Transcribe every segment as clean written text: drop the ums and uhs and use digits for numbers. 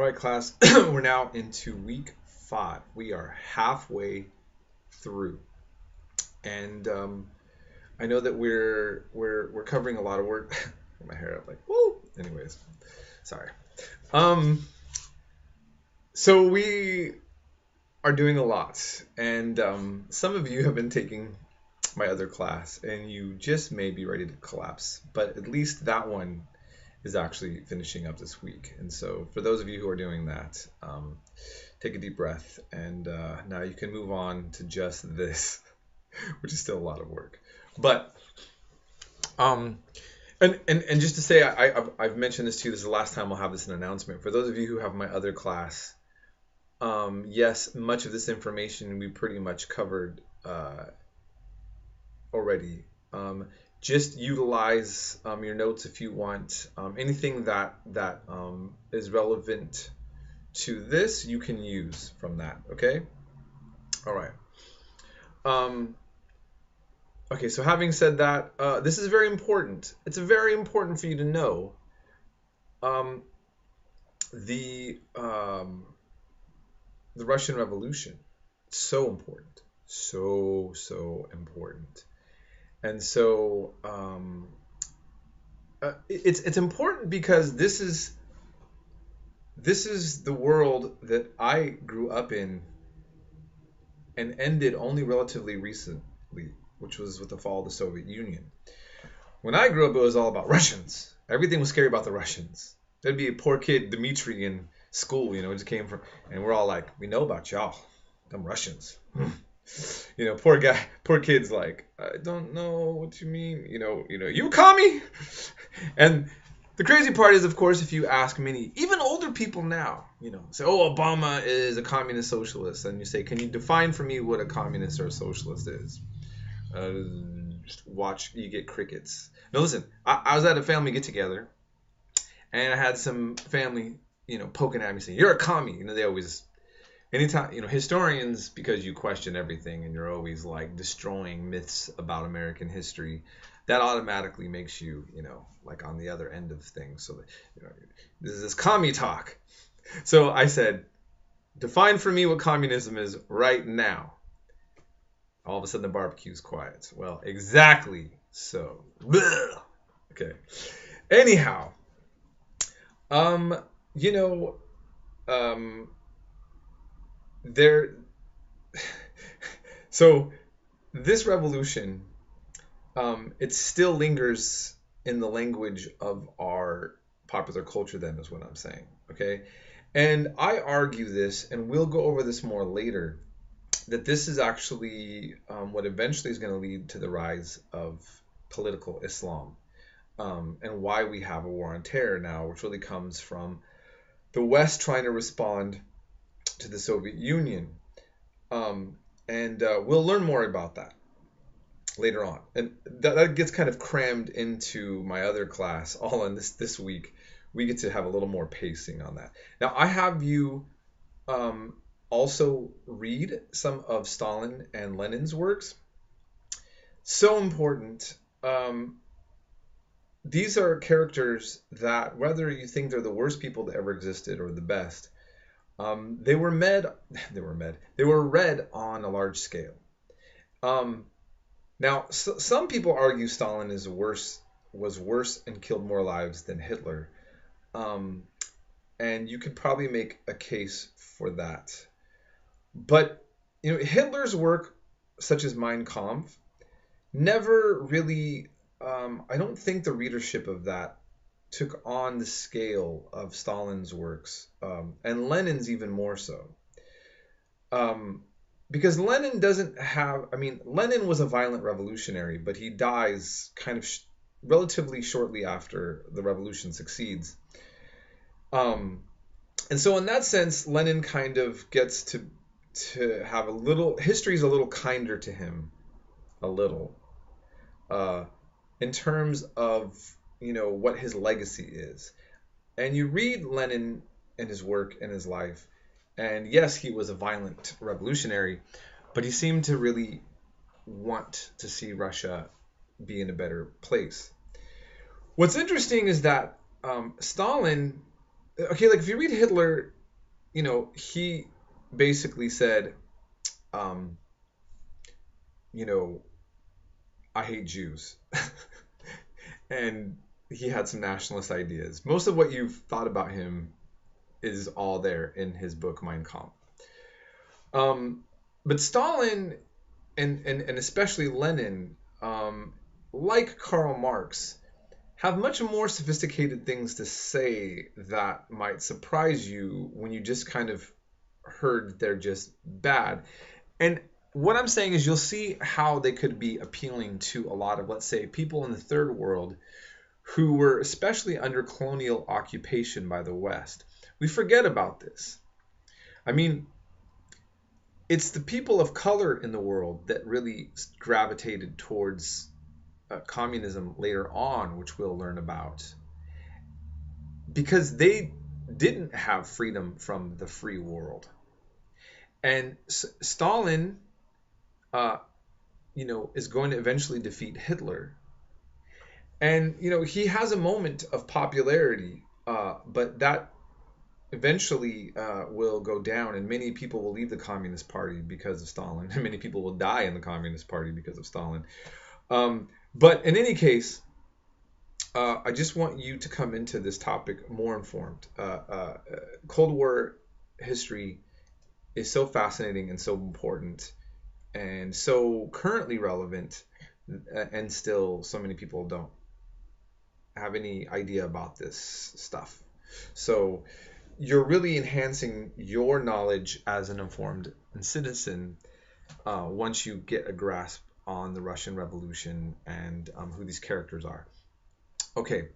All right, class, we're now into week 5. We are halfway through, and I know that we're covering a lot of work. Get my hair up, like woo. Anyways, sorry. Um, so we are doing a lot, and some of you have been taking my other class, and you just may be ready to collapse. But at least that one is actually finishing up this week. And so for those of you who are doing that, take a deep breath, and now you can move on to just this, which is still a lot of work. But and just to say, I've mentioned this to you. This is the last time I'll have this an announcement. For those of you who have my other class, yes, much of this information we pretty much covered already. Just utilize your notes if you want. Anything that is relevant to this, you can use from that. Okay. All right. Okay. So having said that, this is very important. It's very important for you to know the Russian Revolution. It's so important. So important. And so it's important because this is the world that I grew up in and ended only relatively recently, which was with the fall of the Soviet Union. When I grew up, it was all about Russians. Everything was scary about the Russians. There'd be a poor kid, Dmitri, in school, just came from, and we're all like, we know about y'all, them Russians. Poor kid's like, I don't know what you mean, you a commie? And the crazy part is, of course, if you ask many, even older people now, say, oh, Obama is a communist socialist, and you say, can you define for me what a communist or a socialist is? Just watch, you get crickets. Now listen, I was at a family get together, and I had some family, poking at me saying, you're a commie. They always, anytime, historians, because you question everything and you're always like destroying myths about American history, that automatically makes you, like on the other end of things. So, this is commie talk. So I said, define for me what communism is right now. All of a sudden the barbecue's quiet. Well, exactly so. Blech. Okay. Anyhow, there. So this revolution, it still lingers in the language of our popular culture. Then is what I'm saying. Okay, and I argue this, and we'll go over this more later, that this is actually what eventually is going to lead to the rise of political Islam, and why we have a war on terror now, which really comes from the West trying to respond to the Soviet Union. And we'll learn more about that later on. And that gets kind of crammed into my other class all in this week. We get to have a little more pacing on that. Now, I have you also read some of Stalin and Lenin's works. So important. These are characters that, whether you think they're the worst people that ever existed or the best, they were read on a large scale. Now, some people argue Stalin was worse and killed more lives than Hitler, and you could probably make a case for that. But Hitler's work, such as Mein Kampf, never really. I don't think the readership of that took on the scale of Stalin's works, and Lenin's even more so. Because Lenin doesn't have, Lenin was a violent revolutionary, but he dies kind of relatively shortly after the revolution succeeds. And so in that sense, Lenin kind of gets to have a little, history's a little kinder to him, in terms of, what his legacy is. And you read Lenin and his work and his life, and yes, he was a violent revolutionary, but he seemed to really want to see Russia be in a better place. What's interesting is that Stalin okay, like if you read Hitler, he basically said, um, you know, I hate Jews. And he had some nationalist ideas. Most of what you've thought about him is all there in his book Mein Kampf. Um, but Stalin and especially Lenin, like Karl Marx, have much more sophisticated things to say that might surprise you when you just kind of heard they're just bad. And what I'm saying is you'll see how they could be appealing to a lot of, let's say, people in the third world who were especially under colonial occupation by the West. We forget about this. I mean, it's the people of color in the world that really gravitated towards communism later on, which we'll learn about, because they didn't have freedom from the free world. And Stalin, uh, is going to eventually defeat Hitler. And, he has a moment of popularity, but that eventually will go down, and many people will leave the Communist Party because of Stalin, and many people will die in the Communist Party because of Stalin. But in any case, I just want you to come into this topic more informed. Cold War history is so fascinating and so important and so currently relevant, and still so many people don't have any idea about this stuff. So you're really enhancing your knowledge as an informed citizen once you get a grasp on the Russian Revolution and who these characters are. Okay.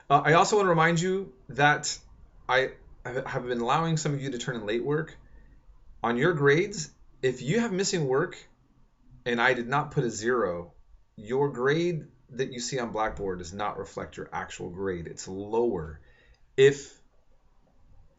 I also want to remind you that I have been allowing some of you to turn in late work. On your grades, if you have missing work and I did not put a 0, your grade that you see on Blackboard does not reflect your actual grade. It's lower if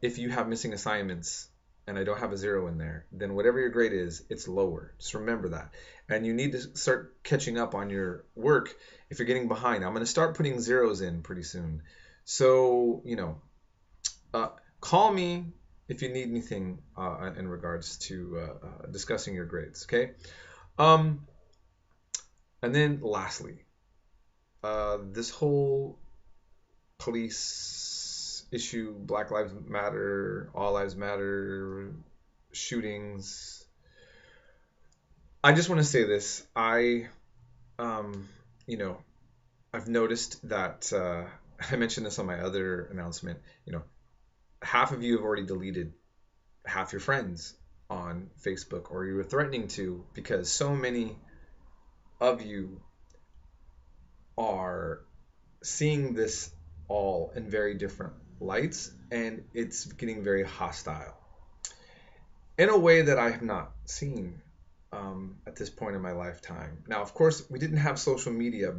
you have missing assignments and I don't have a 0 in there, then whatever your grade is, it's lower. Just remember that. And you need to start catching up on your work if you're getting behind. I'm going to start putting 0s in pretty soon. So, call me if you need anything in regards to discussing your grades, okay? And then lastly, this whole police issue, Black Lives Matter, All Lives Matter, shootings. I just want to say this. I've noticed that I mentioned this on my other announcement. Half of you have already deleted half your friends on Facebook, or you were threatening to, because so many of you are seeing this all in very different lights, and it's getting very hostile in a way that I have not seen at this point in my lifetime. Now, of course, we didn't have social media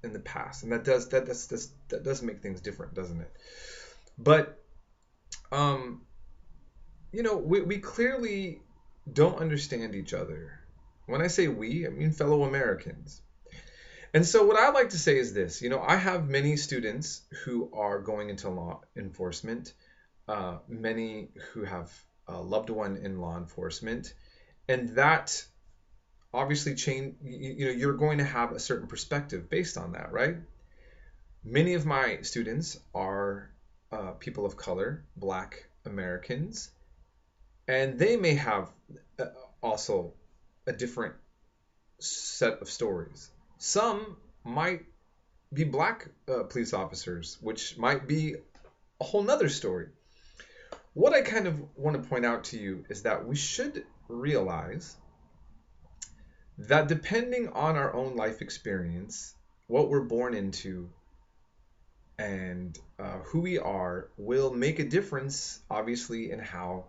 in the past, and that does make things different, doesn't it? But we clearly don't understand each other. When I say we, I mean fellow Americans. And so what I like to say is this. I have many students who are going into law enforcement, many who have a loved one in law enforcement, and that obviously change. You're going to have a certain perspective based on that, right? Many of my students are people of color, Black Americans, and they may have also a different set of stories. Some might be Black police officers, which might be a whole nother story. What I kind of want to point out to you is that we should realize that depending on our own life experience, what we're born into, and who we are will make a difference, obviously, in how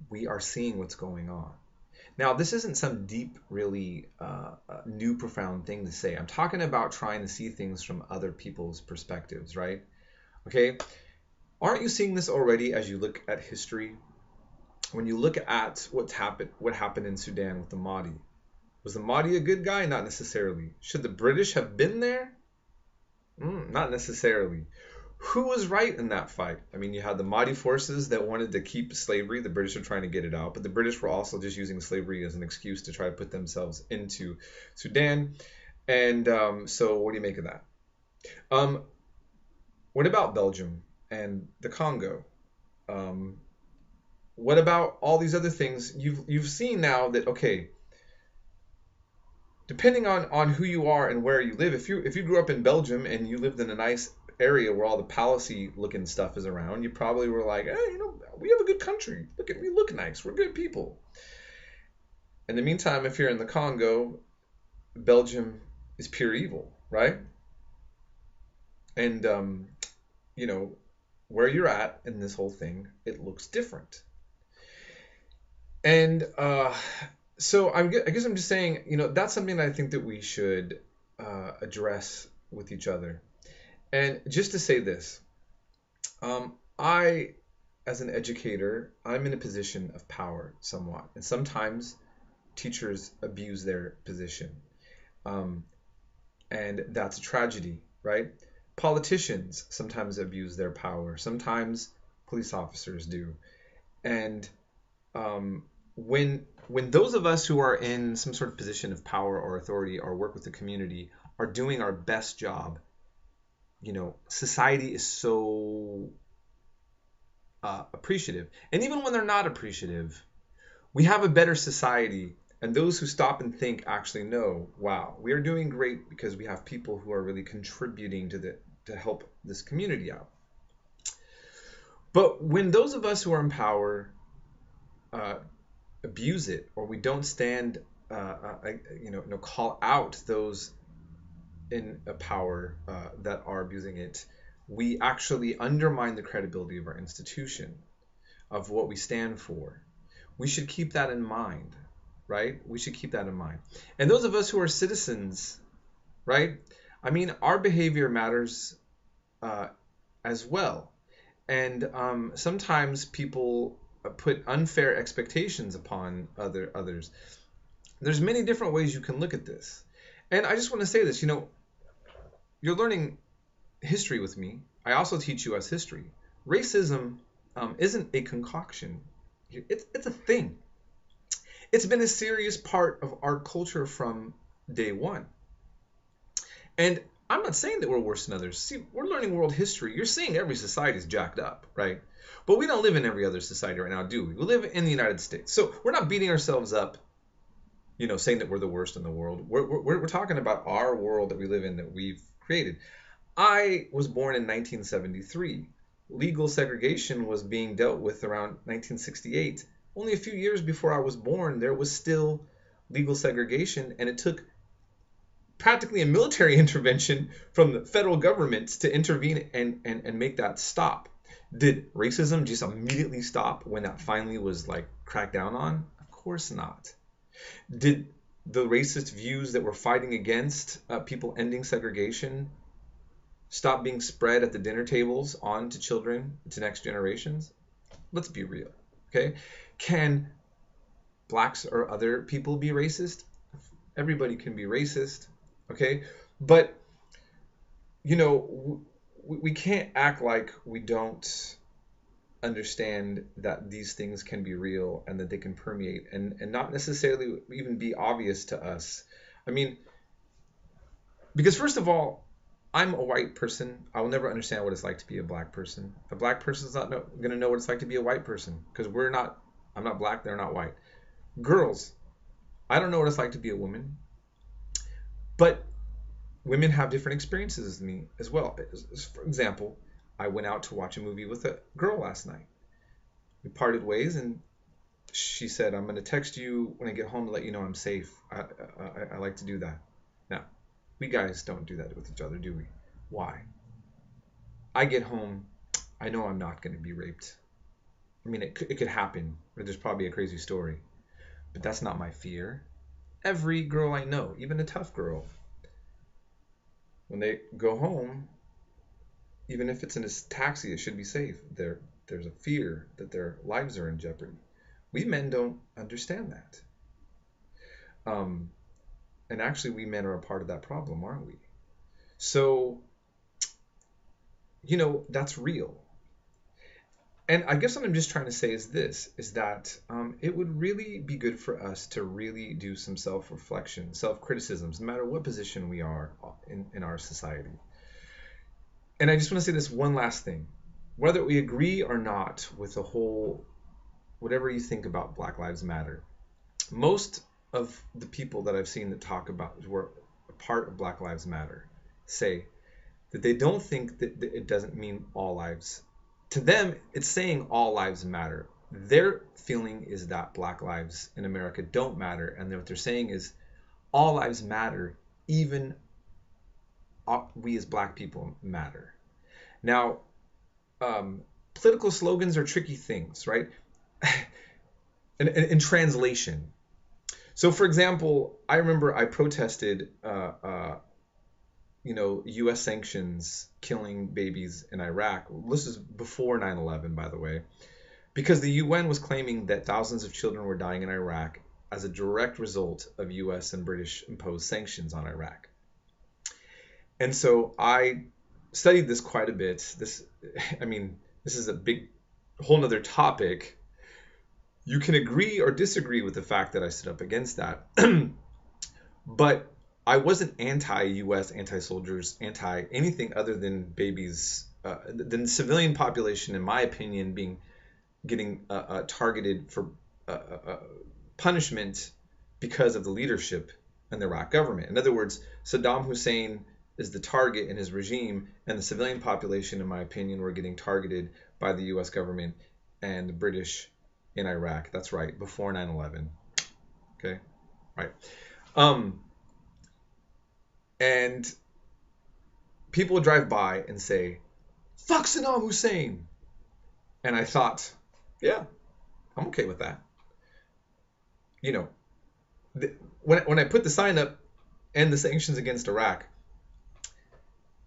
we are seeing what's going on. Now, this isn't some deep, really new, profound thing to say. I'm talking about trying to see things from other people's perspectives, right? Okay? Aren't you seeing this already as you look at history? When you look at what happened in Sudan with the Mahdi. Was the Mahdi a good guy? Not necessarily. Should the British have been there? Not necessarily. Who was right in that fight? I mean, you had the Mahdi forces that wanted to keep slavery. The British were trying to get it out, but the British were also just using slavery as an excuse to try to put themselves into Sudan. And so, what do you make of that? Um, what about Belgium and the Congo? Um, what about all these other things? You've seen now that, okay, depending on who you are and where you live, if you grew up in Belgium and you lived in a nice area where all the palacy looking stuff is around, you probably were like, hey, we have a good country. Look at, we look nice. We're good people. In the meantime, if you're in the Congo, Belgium is pure evil, right? And you know, where you're at in this whole thing, it looks different. And so I guess I'm just saying, that's something that I think that we should address with each other. And just to say this, I, as an educator, I'm in a position of power somewhat, and sometimes teachers abuse their position, um, and that's a tragedy, right? Politicians sometimes abuse their power. Sometimes police officers do, and when those of us who are in some sort of position of power or authority or work with the community are doing our best job, society is so appreciative. And even when they're not appreciative, we have a better society. And those who stop and think actually know, wow, we are doing great because we have people who are really contributing to help this community out. But when those of us who are in power abuse it, or we don't stand, call out those in a power that are abusing it, we actually undermine the credibility of our institution, of what we stand for. We should keep that in mind, right? We should keep that in mind. And those of us who are citizens, right? I mean, our behavior matters as well. And sometimes people put unfair expectations upon others. There's many different ways you can look at this. And I just want to say this, you're learning history with me. I also teach you as history. Racism isn't a concoction. It's a thing. It's been a serious part of our culture from day one. And I'm not saying that we're worse than others. See, we're learning world history. You're seeing every society is jacked up, right? But we don't live in every other society right now, do we? We live in the United States. So we're not beating ourselves up, saying that we're the worst in the world. We're talking about our world that we live in, that we've created. I was born in 1973. Legal segregation was being dealt with around 1968. Only a few years before I was born, there was still legal segregation, and it took practically a military intervention from the federal government to intervene and make that stop. Did racism just immediately stop when that finally was cracked down on? Of course not. Did the racist views that were fighting against people ending segregation stop being spread at the dinner tables on to children, to next generations? Let's be real, okay? Can blacks or other people be racist? Everybody can be racist, okay? But, we can't act like we don't understand that these things can be real and that they can permeate and not necessarily even be obvious to us. I mean, because first of all, I'm a white person. I will never understand what it's like to be a black person. A black person is not going to know what it's like to be a white person, because I'm not black, they're not white. Girls, I don't know what it's like to be a woman. But women have different experiences as me as well. For example, I went out to watch a movie with a girl last night. We parted ways, and she said, I'm going to text you when I get home to let you know I'm safe. I like to do that. Now, we guys don't do that with each other, do we? Why? I get home, I know I'm not going to be raped. I mean, it could happen, or there's probably a crazy story. But that's not my fear. Every girl I know, even a tough girl, when they go home, even if it's in a taxi, it should be safe. There's a fear that their lives are in jeopardy. We men don't understand that. And actually, we men are a part of that problem, aren't we? So that's real. And I guess what I'm just trying to say is this, is that it would really be good for us to really do some self-reflection, self-criticisms, no matter what position we are in our society. And I just want to say this one last thing. Whether we agree or not with the whole, whatever you think about Black Lives Matter, most of the people that I've seen that talk about, who are a part of Black Lives Matter, say that they don't think that it doesn't mean all lives. To them, it's saying all lives matter. Their feeling is that Black lives in America don't matter, and what they're saying is all lives matter, even we as Black people matter. Now, political slogans are tricky things, right? in translation. So, for example, I remember I protested, U.S. sanctions killing babies in Iraq. This is before 9/11, by the way, because the UN was claiming that thousands of children were dying in Iraq as a direct result of U.S. and British imposed sanctions on Iraq. And so I studied this quite a bit. This is a big, whole nother topic. You can agree or disagree with the fact that I stood up against that. But I wasn't anti-U.S., anti-soldiers, anti-anything other than babies, than the civilian population, in my opinion, getting targeted for punishment because of the leadership and the Iraq government. In other words, Saddam Hussein is the target in his regime, and the civilian population, in my opinion, were getting targeted by the U.S. government and the British in Iraq. That's right, before 9/11. Okay, right. And people would drive by and say, "Fuck Saddam Hussein," and I thought, yeah, I'm okay with that. When I put the sign up and the sanctions against Iraq,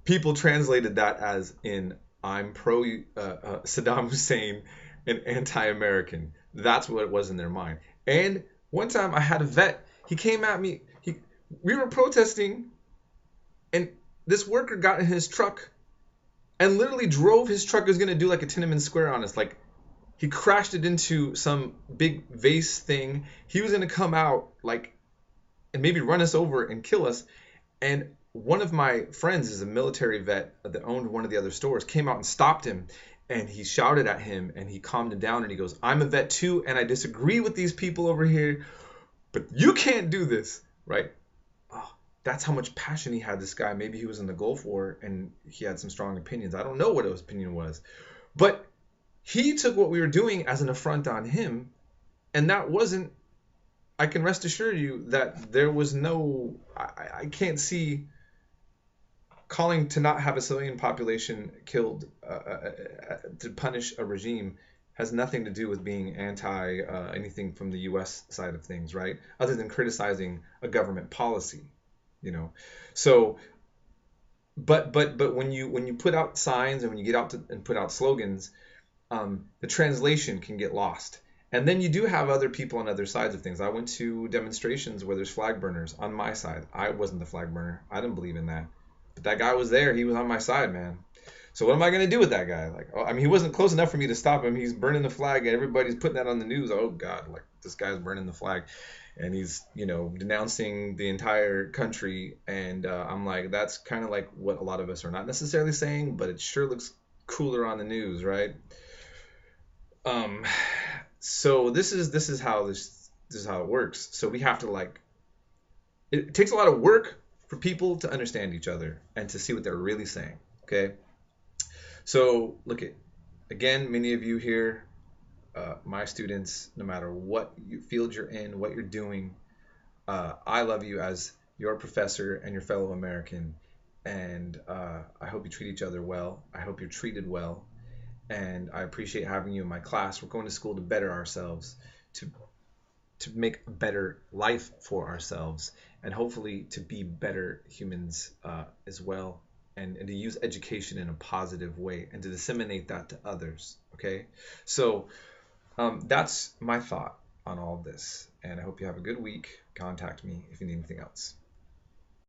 people translated that as in I'm pro Saddam Hussein and anti-American. That's what it was in their mind. And one time I had a vet. He came at me. We were protesting, and this worker got in his truck and literally drove his truck. He was gonna do like a Tiananmen Square on us. Like, he crashed it into some big vase thing. He was gonna come out and maybe run us over and kill us. And one of my friends is a military vet that owned one of the other stores, came out and stopped him, and he shouted at him, and he calmed him down, and he goes, "I'm a vet too, and I disagree with these people over here, but you can't do this," right? Oh, that's how much passion he had, this guy. Maybe he was in the Gulf War and he had some strong opinions. I don't know what his opinion was, but he took what we were doing as an affront on him, and that wasn't, I can rest assure you that there was no, I can't see calling to not have a civilian population killed to punish a regime has nothing to do with being anti anything from the U.S. side of things, right? Other than criticizing a government policy, So, but when you put out signs and when you get out and put out slogans, the translation can get lost. And then you do have other people on other sides of things. I went to demonstrations where there's flag burners on my side. I wasn't the flag burner. I didn't believe in that. But that guy was there. He was on my side, man. So what am I going to do with that guy? He wasn't close enough for me to stop him. He's burning the flag, and everybody's putting that on the news. Oh, God, this guy's burning the flag. And he's, denouncing the entire country. And I'm like, that's kind of like what a lot of us are not necessarily saying, but it sure looks cooler on the news, right? So this is how it works. So we have to it takes a lot of work for people to understand each other and to see what they're really saying. Okay. So again, many of you here, my students, no matter what field you're in, what you're doing, I love you as your professor and your fellow American. And I hope you treat each other well. I hope you're treated well. And I appreciate having you in my class. We're going to school to better ourselves, to make a better life for ourselves, and hopefully to be better humans as well, and to use education in a positive way and to disseminate that to others. Okay, so that's my thought on all of this, and I hope you have a good week. Contact me if you need anything else.